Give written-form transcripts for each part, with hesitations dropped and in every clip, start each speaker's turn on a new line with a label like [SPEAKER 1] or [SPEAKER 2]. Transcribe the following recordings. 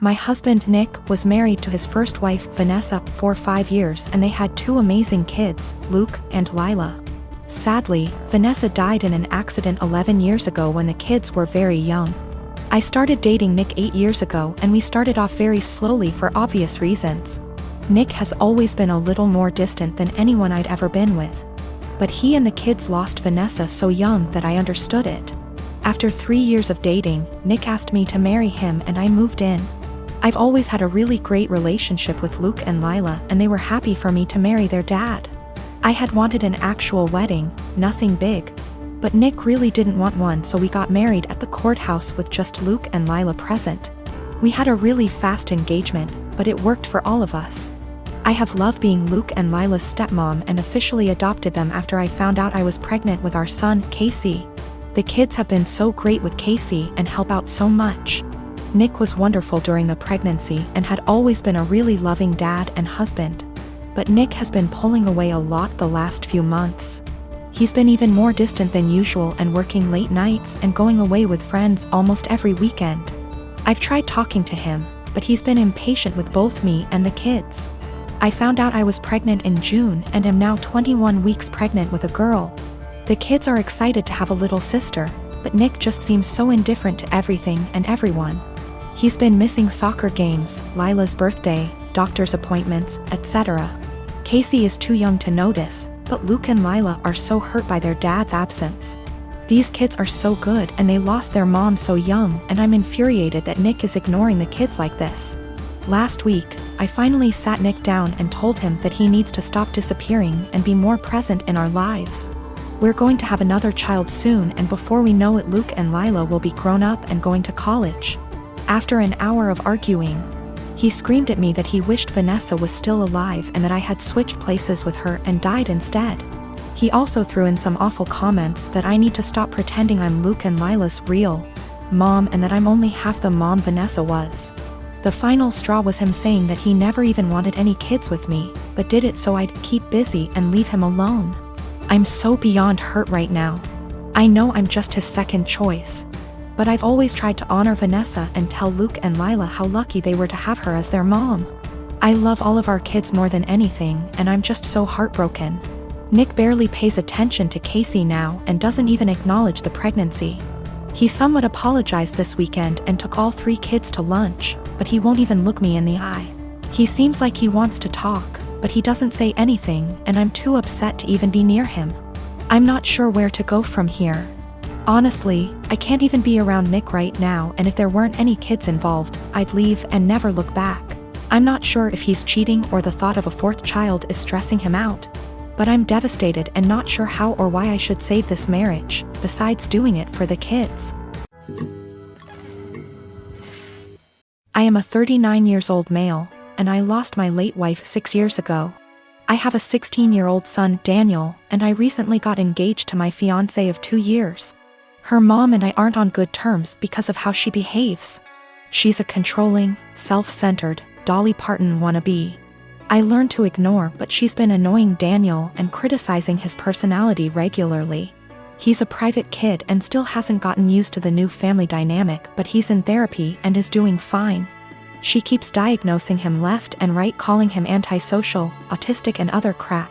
[SPEAKER 1] My husband, Nick, was married to his first wife, Vanessa, for 5 years, and they had 2 amazing kids, Luke and Lila. Sadly, Vanessa died in an accident 11 years ago when the kids were very young. I started dating Nick 8 years ago, and we started off very slowly for obvious reasons. Nick has always been a little more distant than anyone I'd ever been with. But he and the kids lost Vanessa so young that I understood it. After 3 years of dating, Nick asked me to marry him and I moved in. I've always had a really great relationship with Luke and Lila, and they were happy for me to marry their dad. I had wanted an actual wedding, nothing big. But Nick really didn't want one, so we got married at the courthouse with just Luke and Lila present. We had a really fast engagement, but it worked for all of us. I have loved being Luke and Lila's stepmom and officially adopted them after I found out I was pregnant with our son, Casey. The kids have been so great with Casey and help out so much. Nick was wonderful during the pregnancy and had always been a really loving dad and husband. But Nick has been pulling away a lot the last few months. He's been even more distant than usual and working late nights and going away with friends almost every weekend. I've tried talking to him, but he's been impatient with both me and the kids. I found out I was pregnant in June and am now 21 weeks pregnant with a girl. The kids are excited to have a little sister, but Nick just seems so indifferent to everything and everyone. He's been missing soccer games, Lila's birthday, doctor's appointments, etc. Casey is too young to notice, but Luke and Lila are so hurt by their dad's absence. These kids are so good and they lost their mom so young, and I'm infuriated that Nick is ignoring the kids like this. Last week, I finally sat Nick down and told him that he needs to stop disappearing and be more present in our lives. We're going to have another child soon, and before we know it, Luke and Lila will be grown up and going to college. After an hour of arguing, he screamed at me that he wished Vanessa was still alive and that I had switched places with her and died instead. He also threw in some awful comments that I need to stop pretending I'm Luke and Lila's real mom and that I'm only half the mom Vanessa was. The final straw was him saying that he never even wanted any kids with me, but did it so I'd keep busy and leave him alone. I'm so beyond hurt right now. I know I'm just his second choice. But I've always tried to honor Vanessa and tell Luke and Lila how lucky they were to have her as their mom. I love all of our kids more than anything, and I'm just so heartbroken. Nick barely pays attention to Casey now and doesn't even acknowledge the pregnancy. He somewhat apologized this weekend and took all 3 kids to lunch, but he won't even look me in the eye. He seems like he wants to talk, but he doesn't say anything, and I'm too upset to even be near him. I'm not sure where to go from here. Honestly, I can't even be around Nick right now, and if there weren't any kids involved, I'd leave and never look back. I'm not sure if he's cheating or the thought of a 4th child is stressing him out. But I'm devastated and not sure how or why I should save this marriage, besides doing it for the kids. I am a 39 years old male, and I lost my late wife 6 years ago. I have a 16-year-old son, Daniel, and I recently got engaged to my fiancé of 2 years. Her mom and I aren't on good terms because of how she behaves. She's a controlling, self-centered, Dolly Parton wannabe. I learned to ignore, but she's been annoying Daniel and criticizing his personality regularly. He's a private kid and still hasn't gotten used to the new family dynamic, but he's in therapy and is doing fine. She keeps diagnosing him left and right, calling him antisocial, autistic and other crap.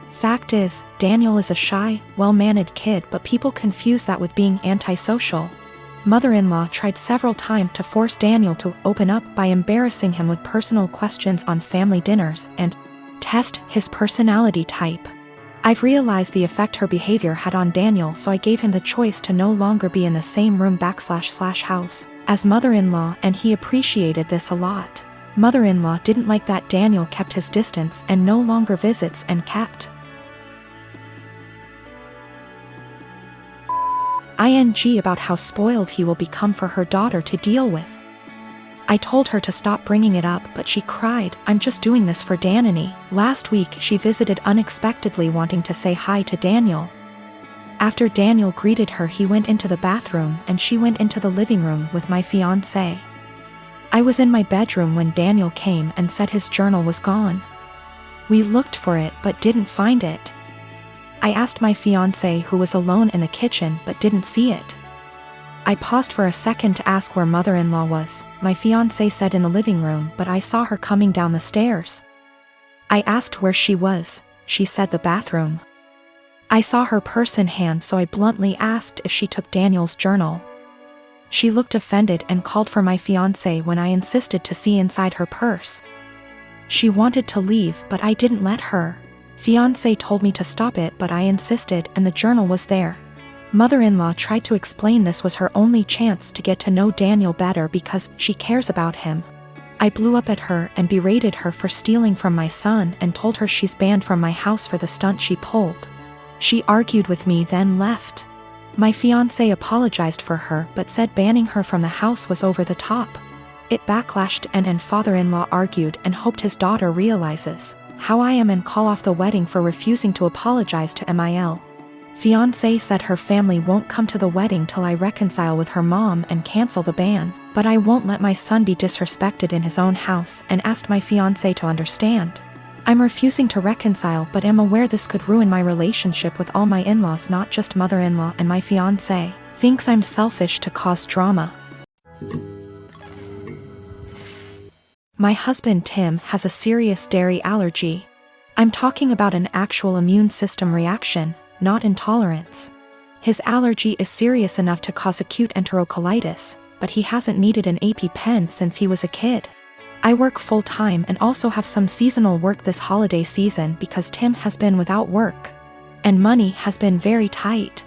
[SPEAKER 1] Fact is, Daniel is a shy, well-mannered kid, but people confuse that with being antisocial. Mother-in-law tried several times to force Daniel to open up by embarrassing him with personal questions on family dinners and test his personality type. I've realized the effect her behavior had on Daniel, so I gave him the choice to no longer be in the same room / house as mother-in-law, and he appreciated this a lot. Mother-in-law didn't like that Daniel kept his distance and no longer visits and kept ing about how spoiled he will become for her daughter to deal with. I told her to stop bringing it up, but she cried, "I'm just doing this for Danny." Last week she visited unexpectedly, wanting to say hi to Daniel. After Daniel greeted her, he went into the bathroom and she went into the living room with my fiancé. I was in my bedroom when Daniel came and said his journal was gone. We looked for it but didn't find it. I asked my fiancé, who was alone in the kitchen, but didn't see it. I paused for a second to ask where mother-in-law was. My fiancé said in the living room, but I saw her coming down the stairs. I asked where she was. She said the bathroom. I saw her purse in hand, so I bluntly asked if she took Daniel's journal. She looked offended and called for my fiancé when I insisted to see inside her purse. She wanted to leave, but I didn't let her. Fiancé told me to stop it, but I insisted, and the journal was there. Mother-in-law tried to explain this was her only chance to get to know Daniel better because she cares about him. I blew up at her and berated her for stealing from my son and told her she's banned from my house for the stunt she pulled. She argued with me, then left. My fiancé apologized for her but said banning her from the house was over the top. It backlashed and father-in-law argued and hoped his daughter realizes how I am and call off the wedding for refusing to apologize to Mil. Fiancé said her family won't come to the wedding till I reconcile with her mom and cancel the ban, but I won't let my son be disrespected in his own house and asked my fiancé to understand. I'm refusing to reconcile but am aware this could ruin my relationship with all my in-laws, not just mother-in-law, and my fiancé thinks I'm selfish to cause drama. My husband Tim has a serious dairy allergy. I'm talking about an actual immune system reaction, not intolerance. His allergy is serious enough to cause acute enterocolitis, but he hasn't needed an EpiPen since he was a kid. I work full-time and also have some seasonal work this holiday season because Tim has been without work. And money has been very tight.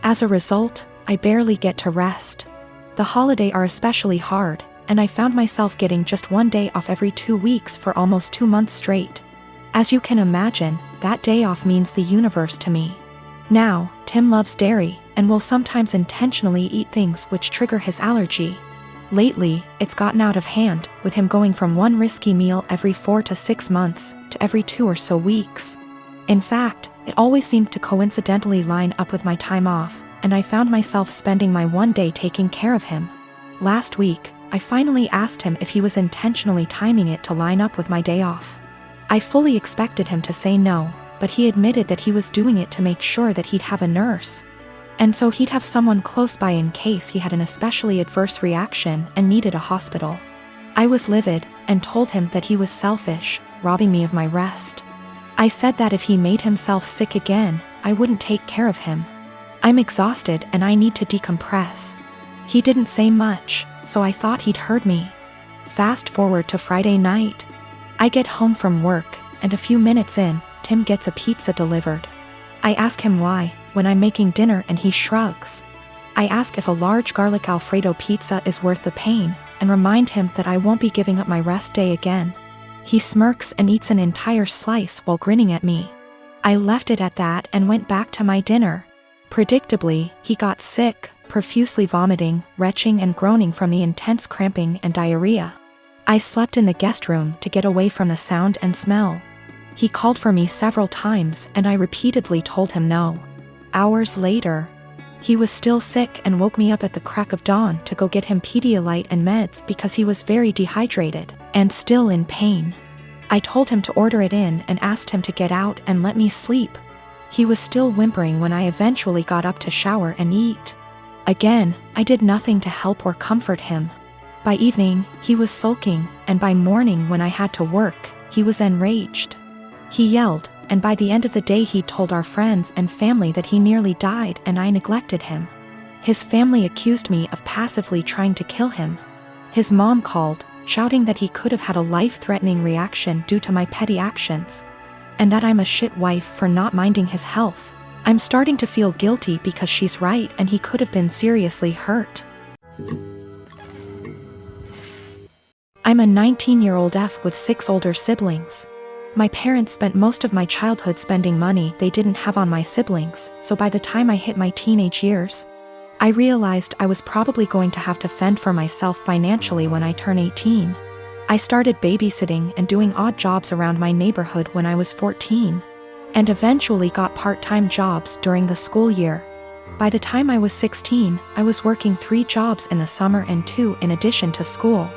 [SPEAKER 1] As a result, I barely get to rest. The holidays are especially hard, and I found myself getting just one day off every 2 weeks for almost 2 months straight. As you can imagine, that day off means the universe to me. Now, Tim loves dairy and will sometimes intentionally eat things which trigger his allergy. Lately, it's gotten out of hand, with him going from one risky meal every 4 to 6 months to every 2 or so weeks. In fact, it always seemed to coincidentally line up with my time off, and I found myself spending my one day taking care of him. Last week, I finally asked him if he was intentionally timing it to line up with my day off. I fully expected him to say no, but he admitted that he was doing it to make sure that he'd have a nurse. And so he'd have someone close by in case he had an especially adverse reaction and needed a hospital. I was livid and told him that he was selfish, robbing me of my rest. I said that if he made himself sick again, I wouldn't take care of him. I'm exhausted and I need to decompress. He didn't say much, so I thought he'd heard me. Fast forward to Friday night. I get home from work, and a few minutes in, Tim gets a pizza delivered. I ask him why, when I'm making dinner, and he shrugs. I ask if a large garlic Alfredo pizza is worth the pain, and remind him that I won't be giving up my rest day again. He smirks and eats an entire slice while grinning at me. I left it at that and went back to my dinner. Predictably, he got sick, profusely vomiting, retching and groaning from the intense cramping and diarrhea. I slept in the guest room to get away from the sound and smell. He called for me several times and I repeatedly told him no. Hours later, he was still sick and woke me up at the crack of dawn to go get him Pedialyte and meds because he was very dehydrated and still in pain. I told him to order it in and asked him to get out and let me sleep. He was still whimpering when I eventually got up to shower and eat. Again, I did nothing to help or comfort him. By evening, he was sulking, and by morning when I had to work, he was enraged. He yelled, and by the end of the day he told our friends and family that he nearly died and I neglected him. His family accused me of passively trying to kill him. His mom called, shouting that he could have had a life-threatening reaction due to my petty actions, and that I'm a shit wife for not minding his health. I'm starting to feel guilty because she's right and he could have been seriously hurt. I'm a 19-year-old F with 6 older siblings. My parents spent most of my childhood spending money they didn't have on my siblings, so by the time I hit my teenage years, I realized I was probably going to have to fend for myself financially when I turn 18. I started babysitting and doing odd jobs around my neighborhood when I was 14, and eventually got part-time jobs during the school year. By the time I was 16, I was working 3 jobs in the summer and 2 in addition to school.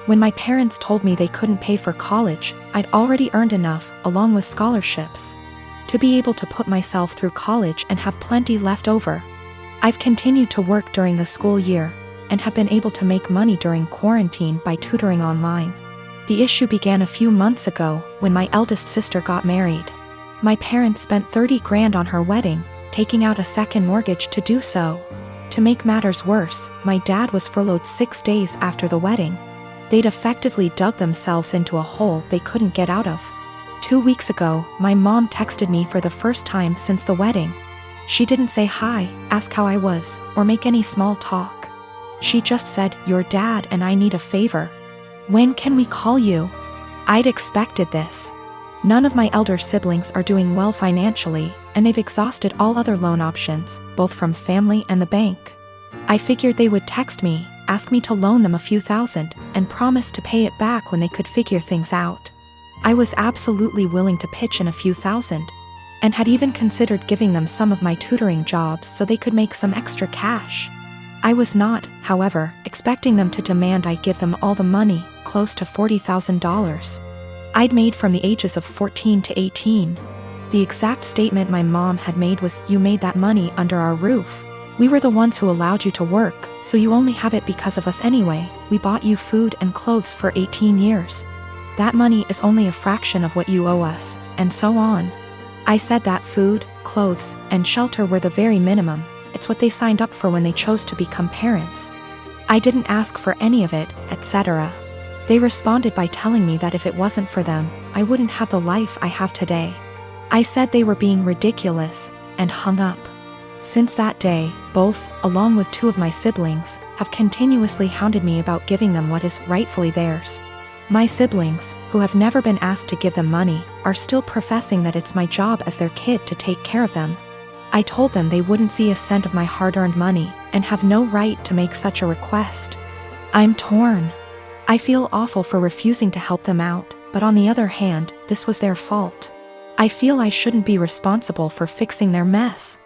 [SPEAKER 1] When my parents told me they couldn't pay for college, I'd already earned enough, along with scholarships, to be able to put myself through college and have plenty left over. I've continued to work during the school year, and have been able to make money during quarantine by tutoring online. The issue began a few months ago when my eldest sister got married. My parents spent 30 grand on her wedding, taking out a second mortgage to do so. To make matters worse, my dad was furloughed 6 days after the wedding. They'd effectively dug themselves into a hole they couldn't get out of. 2 weeks ago, my mom texted me for the first time since the wedding. She didn't say hi, ask how I was, or make any small talk. She just said, "Your dad and I need a favor. When can we call you?" I'd expected this. None of my elder siblings are doing well financially, and they've exhausted all other loan options, both from family and the bank. I figured they would text me, ask me to loan them a few thousand, and promise to pay it back when they could figure things out. I was absolutely willing to pitch in a few thousand, and had even considered giving them some of my tutoring jobs so they could make some extra cash. I was not, however, expecting them to demand I give them all the money, close to $40,000. I'd made from the ages of 14 to 18. The exact statement my mom had made was, "You made that money under our roof. We were the ones who allowed you to work, so you only have it because of us anyway. We bought you food and clothes for 18 years. That money is only a fraction of what you owe us," and so on. I said that food, clothes, and shelter were the very minimum. It's what they signed up for when they chose to become parents. I didn't ask for any of it, etc. They responded by telling me that if it wasn't for them, I wouldn't have the life I have today. I said they were being ridiculous, and hung up. Since that day, both, along with 2 of my siblings, have continuously hounded me about giving them what is rightfully theirs. My siblings, who have never been asked to give them money, are still professing that it's my job as their kid to take care of them. I told them they wouldn't see a cent of my hard-earned money, and have no right to make such a request. I'm torn. I feel awful for refusing to help them out, but on the other hand, this was their fault. I feel I shouldn't be responsible for fixing their mess.